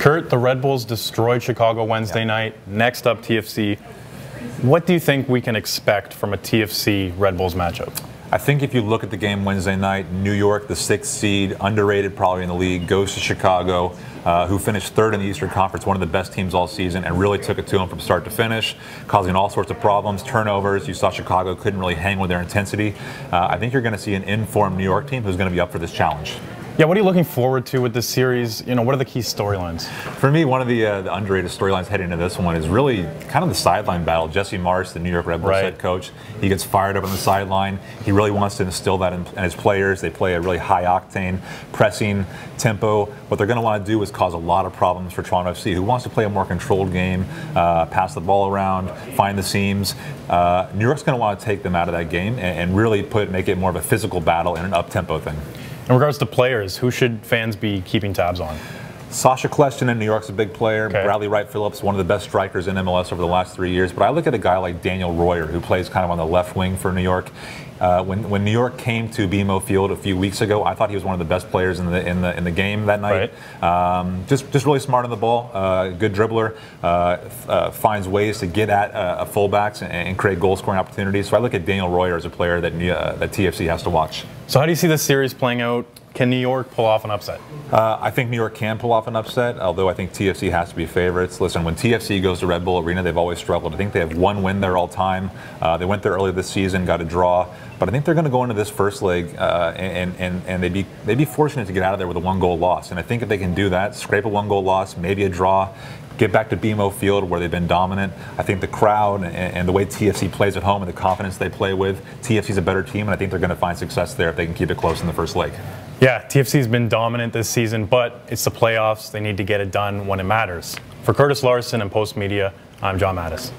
Kurt, the Red Bulls destroyed Chicago Wednesday night. Next up, TFC. What do you think we can expect from a TFC Red Bulls matchup? I think if you look at the game Wednesday night, New York, the 6th seed, underrated probably in the league, goes to Chicago, who finished 3rd in the Eastern Conference, one of the best teams all season, and really took it to them from start to finish, causing all sorts of problems, turnovers. You saw Chicago couldn't really hang with their intensity. I think you're going to see an informed New York team who's going to be up for this challenge. Yeah, what are you looking forward to with this series? You know, what are the key storylines? For me, one of the underrated storylines heading into this one is really kind of the sideline battle. Jesse Marsh, the New York Red Bulls head coach, he gets fired up on the sideline. He really wants to instill that in his players. They play a really high-octane, pressing tempo. What they're going to want to do is cause a lot of problems for Toronto FC, who wants to play a more controlled game, pass the ball around, find the seams. New York's going to want to take them out of that game and really make it more of a physical battle and an up-tempo thing. In regards to players, who should fans be keeping tabs on? Sasha Kljestan in New York's a big player. Okay. Bradley Wright-Phillips, one of the best strikers in MLS over the last 3 years. But I look at a guy like Daniel Royer, who plays kind of on the left wing for New York. When New York came to BMO Field a few weeks ago, I thought he was one of the best players in the game that night. Right. Just really smart on the ball, good dribbler, finds ways to get at fullbacks and create goal scoring opportunities. So I look at Daniel Royer as a player that TFC has to watch. So how do you see this series playing out? Can New York pull off an upset? I think New York can pull off an upset, although I think TFC has to be favorites. Listen, when TFC goes to Red Bull Arena, they've always struggled. I think they have one win there all time. They went there earlier this season, got a draw. But I think they're going to go into this first leg and they'd be fortunate to get out of there with a 1-goal loss. And I think if they can do that, scrape a 1-goal loss, maybe a draw, get back to BMO Field where they've been dominant. I think the crowd and the way TFC plays at home and the confidence they play with, TFC's a better team, and I think they're going to find success there if they can keep it close in the first leg. Yeah, TFC's been dominant this season, but it's the playoffs. They need to get it done when it matters. For Curtis Larson and Post Media, I'm John Mattis.